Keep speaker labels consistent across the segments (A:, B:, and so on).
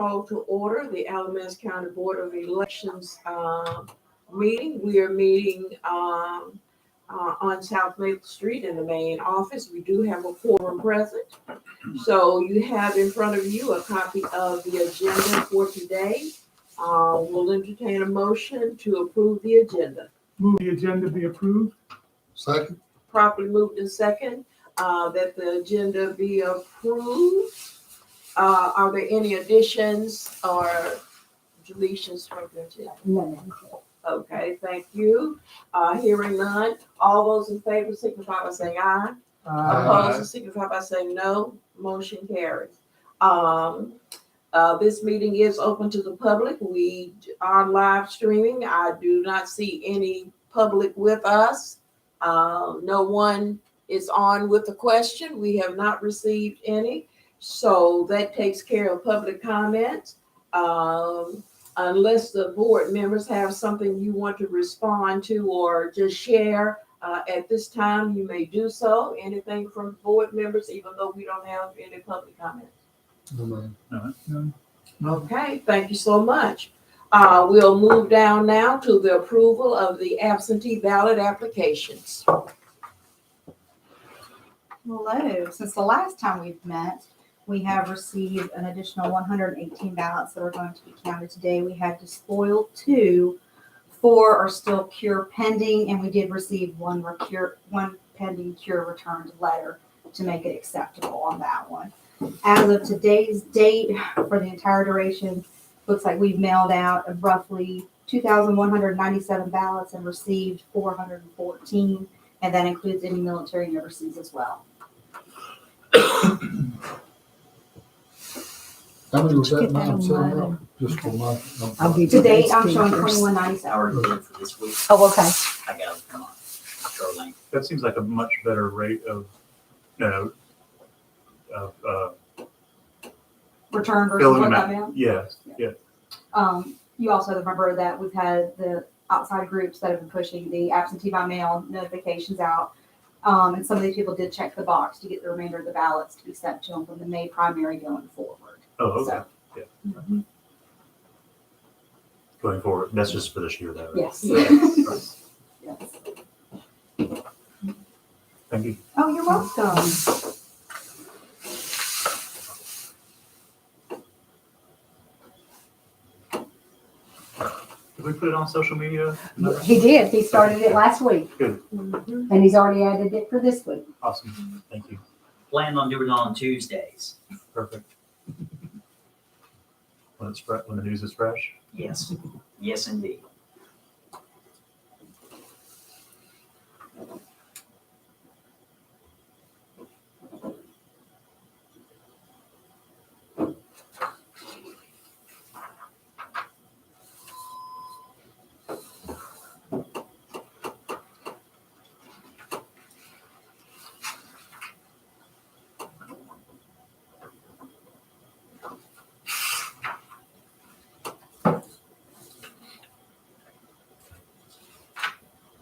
A: Call to order the Alamance County Board of Elections meeting. We are meeting on South Maple Street in the main office. We do have a quorum present. So you have in front of you a copy of the agenda for today. We'll entertain a motion to approve the agenda.
B: Move the agenda be approved.
C: Second.
A: Properly moved and second that the agenda be approved. Are there any additions or deletions from the agenda?
D: No.
A: Okay, thank you. Hearing none. All those in favor signify by saying aye. Opposed signify by saying no. Motion carries. This meeting is open to the public. We are live streaming. I do not see any public with us. No one is on with a question. We have not received any. So that takes care of public comments. Unless the board members have something you want to respond to or just share at this time, you may do so. Anything from board members, even though we don't have any public comments?
C: No,
B: None.
A: Okay, thank you so much. We'll move down now to the approval of the absentee ballot applications.
D: Hello. Since the last time we've met, we have received an additional 118 ballots that are going to be counted today. We had despoiled 2, 4 are still cure pending, and we did receive one pending cure returned letter to make it acceptable on that one. As of today's date, for the entire duration, looks like we've mailed out roughly 2,197 ballots and received 414, and that includes any military and overseas as well.
C: How many was that
E: Get that
C: now?
E: on
C: Seven
E: mine.
C: up? Just for my.
E: I'll give
D: To
E: you
D: date,
E: those
D: I'm showing
E: papers.
D: 2197.
F: Already did for this week.
E: Oh, okay.
F: I got them, come on. Control
G: That seems like a much better rate of,
D: Return versus
G: filling
D: what
G: them
D: that
G: out.
D: mailed.
G: Yes, yeah.
D: You also remember that we've had the outside groups that have been pushing the absentee by mail notifications out. And some of these people did check the box to get the remainder of the ballots to be sent to them from the May primary going forward.
G: Oh, okay.
D: So,
G: Yeah.
D: mhm.
G: Going forward, that's just for this year though. Right?
D: Yes.
A: Yes.
D: Yes.
G: Thank you.
D: Oh, you're welcome.
G: Did we put it on social media?
E: He did. He started it last week,
A: Mhm.
E: and he's already added it for this week.
G: Awesome. Thank you.
F: Plan on doing it on Tuesdays.
G: Perfect. When the news is fresh.
F: Yes, yes indeed.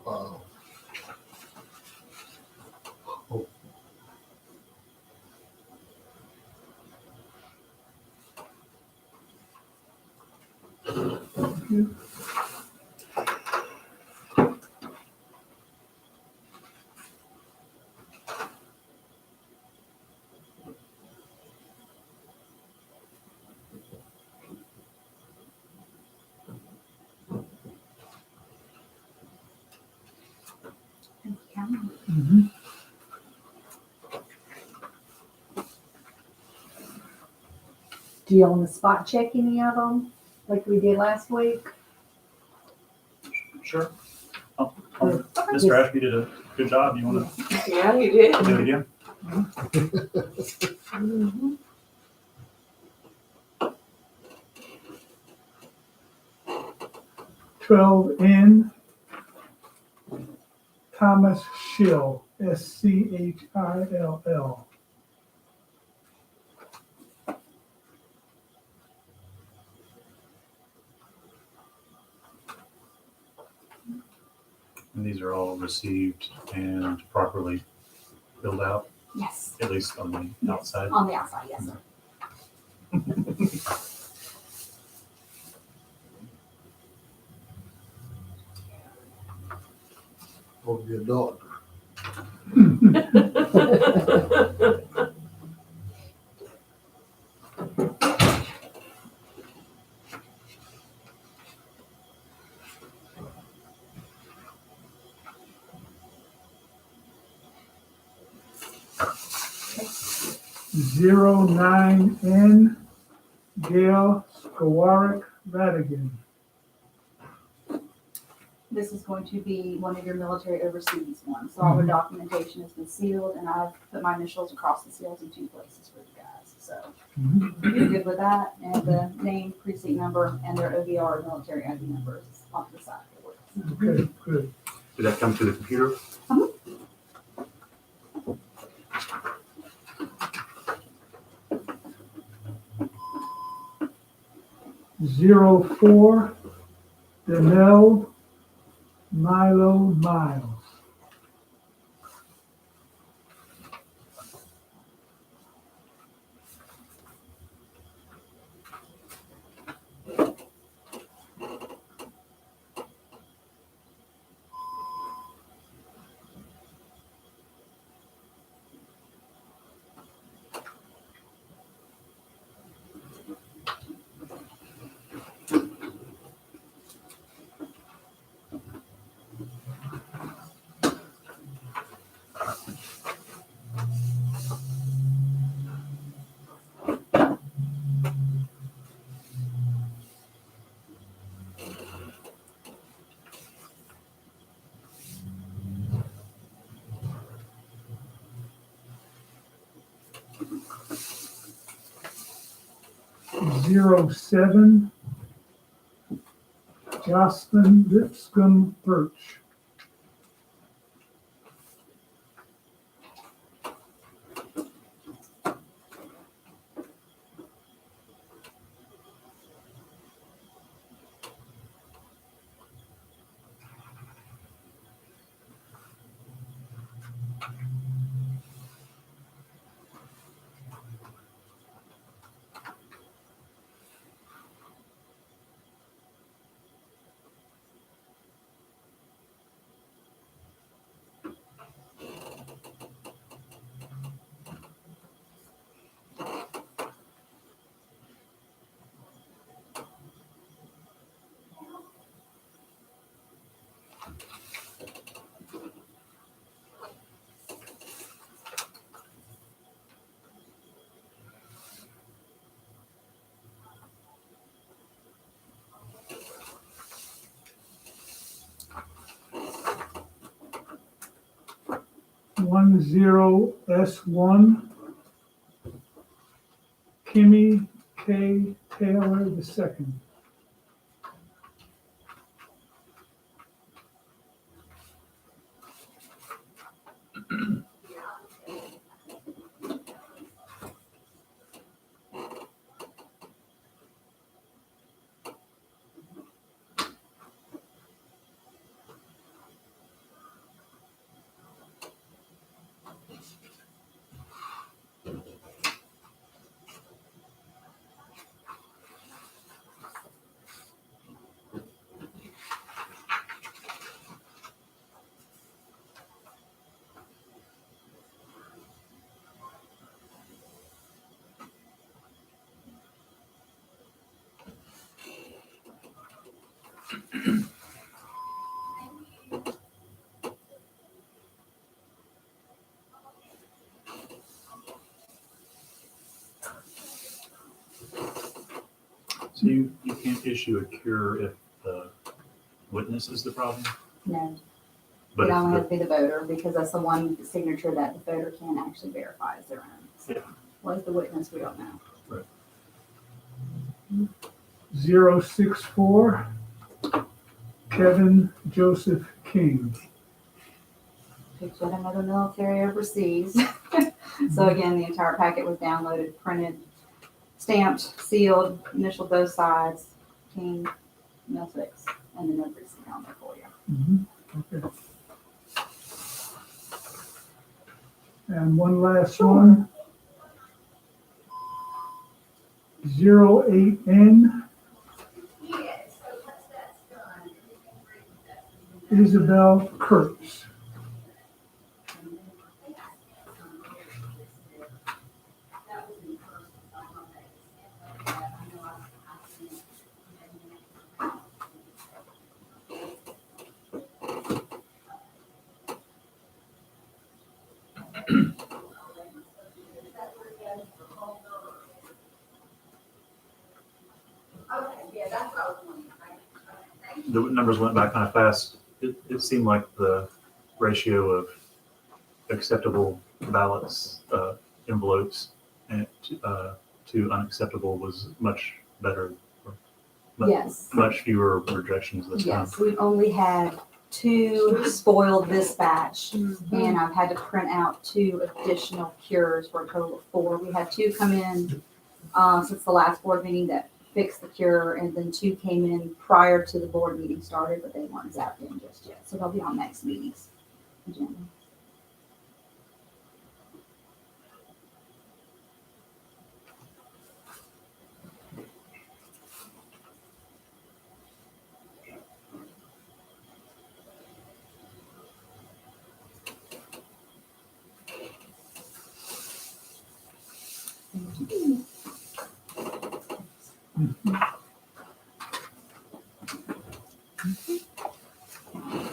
C: Wow.
B: Mhm.
E: Do you on the spot check any of them, like we did last week?
G: Sure.
E: Oh,
G: Mr. Ashby did a good job. You want
A: Yeah, you did.
G: to do it again?
A: Mhm.
B: N. Thomas Schill, Schill.
G: And these are all received and properly filled out,
D: Yes,
G: at least on the outside.
D: on the outside, yes, sir.
C: supposed to be a doctor.
B: Zero nine N, Gail Skowarik Radigan.
D: This is going to be one of your military overseas ones. So all the documentation has been sealed and I've put my initials across the seals in 2 places for you guys. So you're good with that. And the name, precinct number, and their OVR military ID numbers on the side of the words.
B: Okay, good.
G: Did that come to the computer?
B: Zero four, Danelle Milo Miles. Zero seven, Jocelyn Lipscomb Birch. One zero S1, Kimmy K. Taylor II.
G: So you can't issue a cure if the witness is the problem?
D: No,
G: But
D: it only has
G: if
D: to be the voter because that's the one signature that the voter can actually verify as their own. So
G: Yeah.
D: what is the witness? We don't know.
B: 064, Kevin Joseph King.
D: Picked yet another military overseas. So again, the entire packet was downloaded, printed, stamped, sealed, initialed both sides, King, Mill 6, and then no precinct on there for you.
B: Okay. And one last one. 08N, Isabel Kurtz.
G: the numbers went by kind of fast. It seemed like the ratio of acceptable ballots, envelopes, and to unacceptable was much better.
E: Yes.
G: Much fewer rejections this time.
D: Yes, we've only had 2 spoiled this batch, and I've had to print out 2 additional cures for a total of 4. We had 2 come in since the last board meeting that fixed the cure, and then 2 came in prior to the board meeting started, but they weren't zapped in just yet. So they'll be on next meeting's agenda.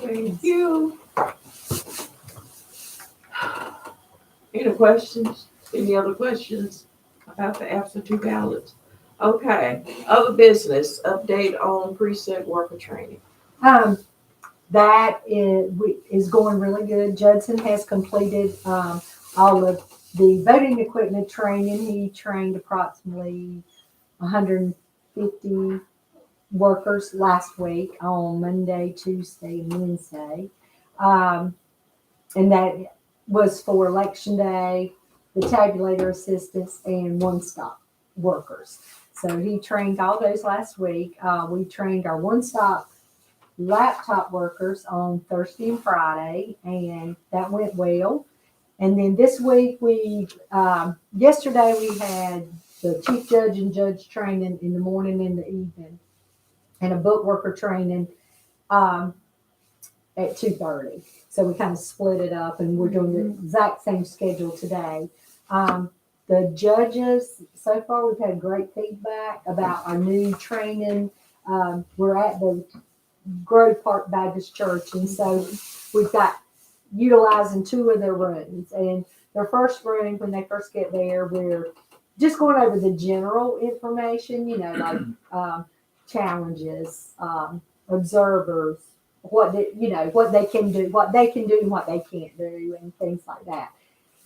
A: Thank you. Any questions? Any other questions about the absentee ballots? Okay, other business, update on precinct worker training.
E: That is going really good. Judson has completed all of the voting equipment training. He trained approximately 150 workers last week on Monday, Tuesday, and Wednesday. And that was for election day, the tabulator assistants, and one-stop workers. So he trained all those last week. We trained our one-stop laptop workers on Thursday and Friday, and that went well. And then this week yesterday we had the chief judge and judge training in the morning and the evening, and a book worker training at 2:30. So we kind of split it up, and we're doing the exact same schedule today. The judges, so far we've had great feedback about our new training. We're at the Grove Park Baptist Church, and so we've got utilizing 2 of their rooms. And their first room, when they first get there, we're just going over the general information, like challenges, observers, what they can do, what they can do and what they can't do, and things like that.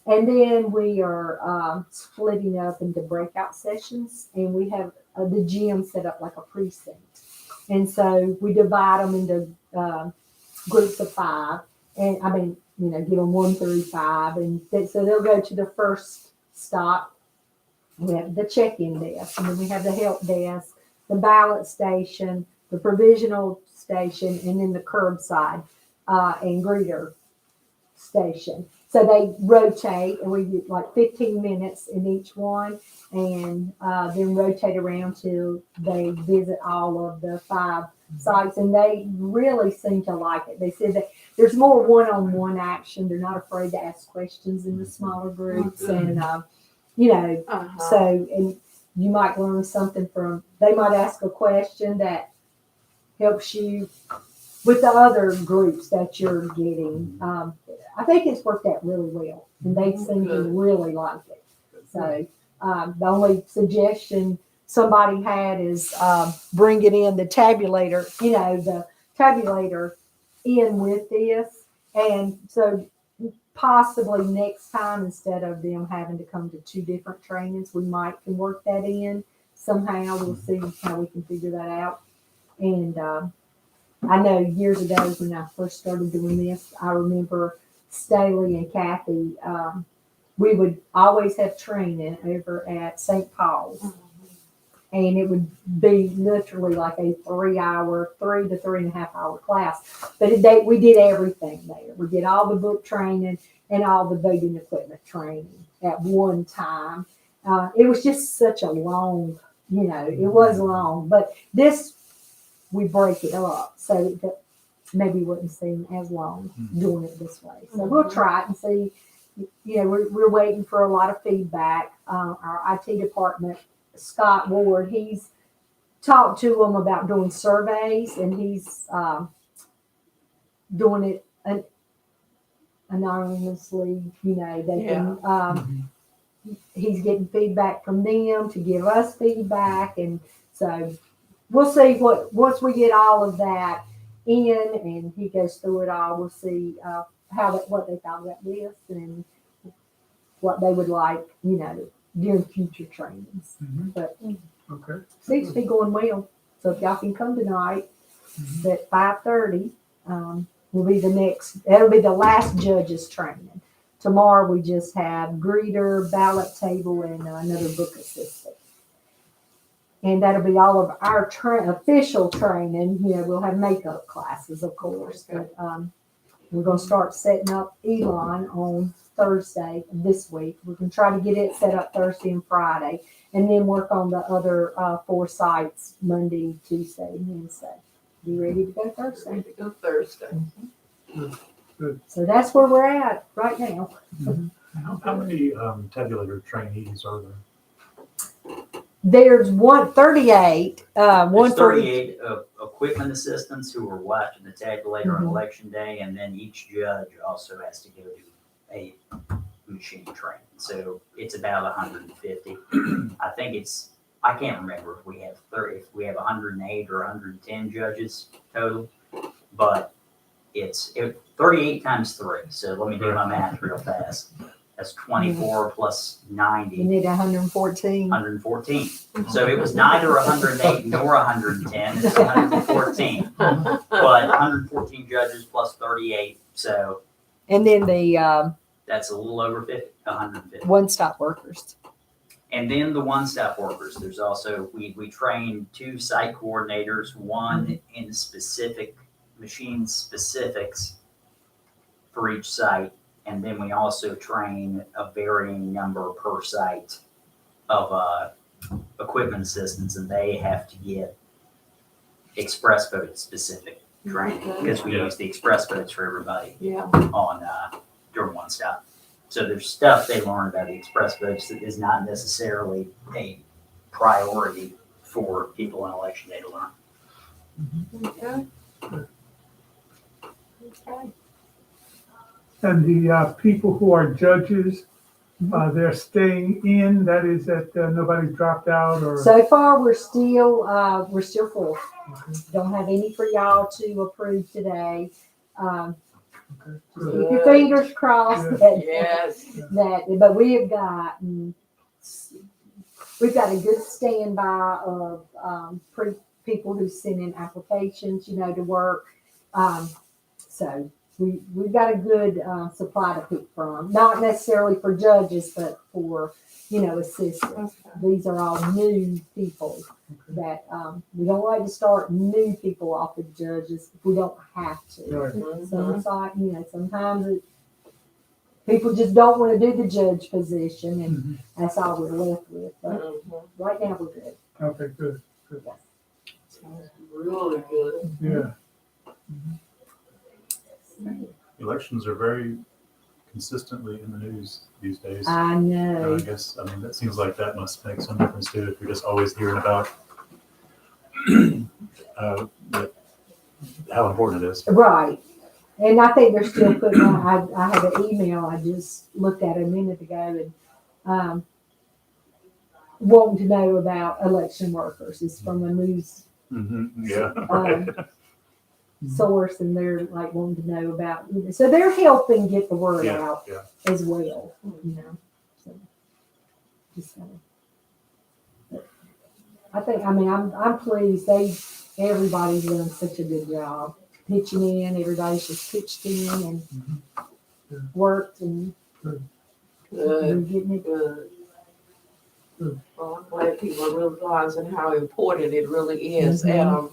E: And then we are splitting up into breakout sessions, and we have the gym set up like a precinct. And so we divide them into groups of 5, and give them 1 through 5, and so they'll go to the first stop. We have the check-in desk, and then we have the help desk, the ballot station, the provisional station, and then the curbside and greeter station. So they rotate, and we get like 15 minutes in each one, and then rotate around till they visit all of the 5 sites, and they really seem to like it. They said that there's more one-on-one action. They're not afraid to ask questions in the smaller groups, and so, and you might learn something from, they might ask a question that helps you with the other groups that you're getting. I think it's worked out really well, and they seem to really like it. So the only suggestion somebody had is bringing in the tabulator, the tabulator in with this. And so possibly next time, instead of them having to come to 2 different trainings, we might can work that in somehow. We'll see how we can figure that out. And I know years ago when I first started doing this, I remember Staley and Kathy, we would always have training over at St. Paul's. And it would be literally like a 3 to 3.5 hour class. But we did everything there. We did all the book training and all the voting equipment training at one time. It was just such a long, it was long. But this, we break it up so that maybe wouldn't seem as long doing it this way. So we'll try it and see. We're waiting for a lot of feedback. Our IT department, Scott Ward, he's talked to them about doing surveys, and he's doing it anonymously. They can. He's getting feedback from them to give us feedback, and so we'll see once we get all of that in and he goes through it all, we'll see, what they thought about this and what they would like, during future trainings.
B: Mhm.
E: But
B: Okay.
E: seems to be going well. So if y'all can come tonight at 5:30, will be that'll be the last judges training. Tomorrow we just have greeter, ballot table, and another book assistant. And that'll be all of our official training. We'll have makeup classes, of course, but we're going to start setting up Elon on Thursday this week. We're going to try to get it set up Thursday and Friday, and then work on the other 4 sites Monday, Tuesday, and Wednesday. Be ready to go Thursday.
A: Ready to go Thursday.
E: So that's where we're at right now.
G: How many tabulator trainees are there?
E: There's 38,
F: There's
E: one for each.
F: 38 equipment assistants who are watching the tabulator on
E: Mhm.
F: election day, and then each judge also has to go to a machine training. So it's about 150. I think I can't remember if we have 108 or 110 judges total, but it's 38 times 3. So let me do my math real fast. That's 24 plus
E: You
F: 90.
E: need 114.
F: 114. So it was neither 108 nor 110. It's 114. But 114 judges plus 38. So
E: And then the
F: that's a little over 150.
E: one-stop workers.
F: And then the one-stop workers. There's also, we train 2 site coordinators, one in specific machine specifics for each site. And then we also train a varying number per site of equipment assistants, and they have to get express vote specific training because we
G: Yeah.
F: use the express votes for everybody
A: Yeah.
F: on during one stop. So there's stuff they learn about the express votes that is not necessarily a priority for people on election day to learn.
A: Okay. Okay.
B: And the people who are judges, they're staying in, that is that nobody's dropped out or?
E: So far, we're still full. Don't have any for y'all to approve today.
B: Okay,
E: Just
B: good.
E: keep your fingers crossed
A: Yes.
E: but we've got a good standby of people who send in applications, to work. So we've got a good supply to pick from. Not necessarily for judges, but for assistants. These are all new people that we don't like to start new people off with judges if we don't have to.
B: Right.
E: So it's like, sometimes people just don't want to do the judge position, and that's all we're left with. But
A: Mhm.
E: right now, we're good.
B: Okay, good,
A: Sounds really good.
B: yeah.
G: Elections are very consistently in the news these days.
E: I know.
G: I guess, that seems like that must make some difference too, if you're just always hearing about how important it is.
E: Right. And I think they're still putting on, I have an email I just looked at a minute ago and wanting to know about election workers. It's from a news
G: Yeah, right.
E: source, and they're like wanting to know about, so they're helping get the word
G: Yeah,
E: out
G: yeah.
E: as well, So just but I think, I'm pleased. Everybody's done such a good job pitching in. Everybody's just pitched in and worked, and
A: Good.
E: we're getting it.
A: Good.
B: Good.
A: Well, I'm glad people are realizing how important it really is, and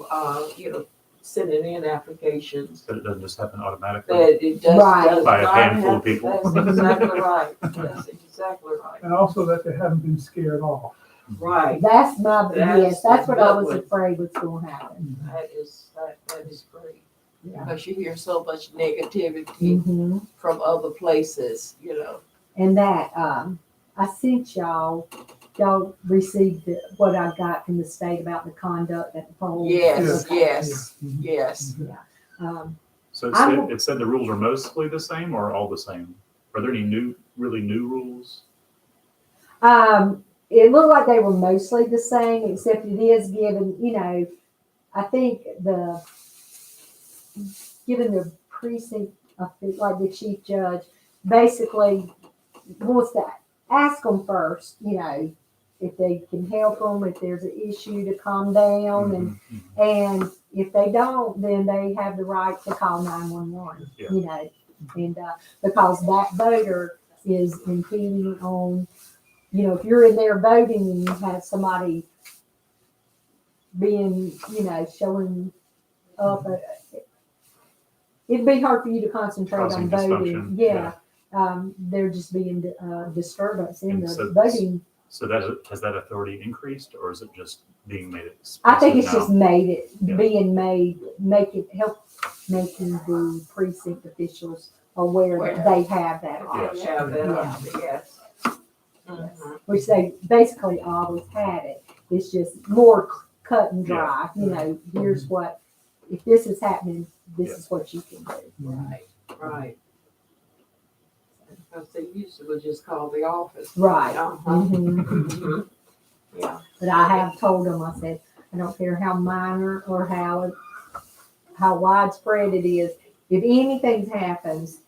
A: sending in applications.
G: That it doesn't just happen automatically.
A: That it does.
E: Right.
A: does
G: By a
A: not
G: handful
A: have-
G: of people.
A: That's exactly right. That's exactly right.
B: And also that they haven't been scared off.
A: Right.
E: That's that's what I was
A: good.
E: afraid was going to happen.
A: That is great.
E: Yeah.
A: Because you hear so much negativity
E: Mm-hmm.
A: from other places,
E: And that I sent y'all received what I got from the state about the conduct at the polls.
A: Yes,
E: Okay.
A: yes, yes.
E: Um,
G: So
E: I'm-
G: it said the rules are mostly the same or all the same? Are there any really new rules?
E: It looked like they were mostly the same, except it is given, I think given the precinct, like the chief judge, basically wants to ask them first, if they can help them, if there's an issue to calm down, and if they don't, then they have the right to call 911,
G: Yeah.
E: and because that voter is impeding on, if you're in there voting and you have somebody being, showing up, it'd be hard for you to concentrate
G: Causing
E: on voting.
G: dysfunction,
E: Yeah. They're just being disturbance in
G: And
E: the
G: so-
E: voting.
G: So has that authority increased, or is it just being made explicit
E: I think it's
G: now?
E: just
G: Yeah.
E: being made, making the precinct officials aware that they have that option,
A: Yeah, that
E: Yeah.
A: option, yes. Mhm.
E: which they basically always had it. It's just more cut and dry, here's what, if this is happening, this is what you can do.
A: Right, right. Because they used to just call the office.
E: Right.
A: Uh-huh.
E: Mhm.
A: Mhm. Yeah,
E: But I have told them, I said, I don't care how minor or how widespread it is. If anything happens,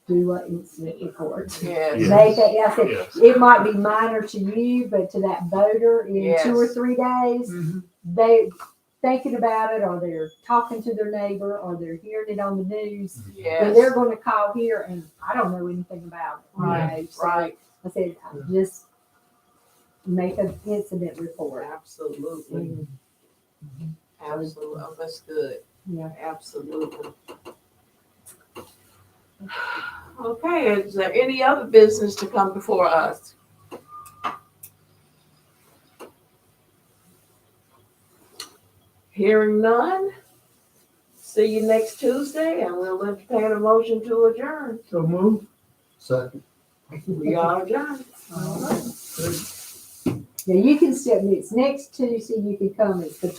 E: do an incident report.
A: yes.
G: Yeah.
E: Make it, I said,
G: Yes.
E: it might be minor to you, but to that voter in 2 or
A: Yes.
E: 3 days,
A: Mhm.
E: they thinking about it, or they're talking to their neighbor, or they're hearing it on the news, and they're
A: Yes,
E: going to call here, and I don't know anything about it.
A: right,
E: So
A: right.
E: I said, just make an incident report.
A: Absolutely,
E: And,
A: absolutely. Oh, that's good.
E: yeah.
A: Absolutely. Okay, is there any other business to come before us? Hearing none. See you next Tuesday, and we'll entertain a motion to adjourn.
B: So move.
C: Second.
A: We are adjourned.
E: Yeah, you can still, it's next Tuesday, you can come, it's the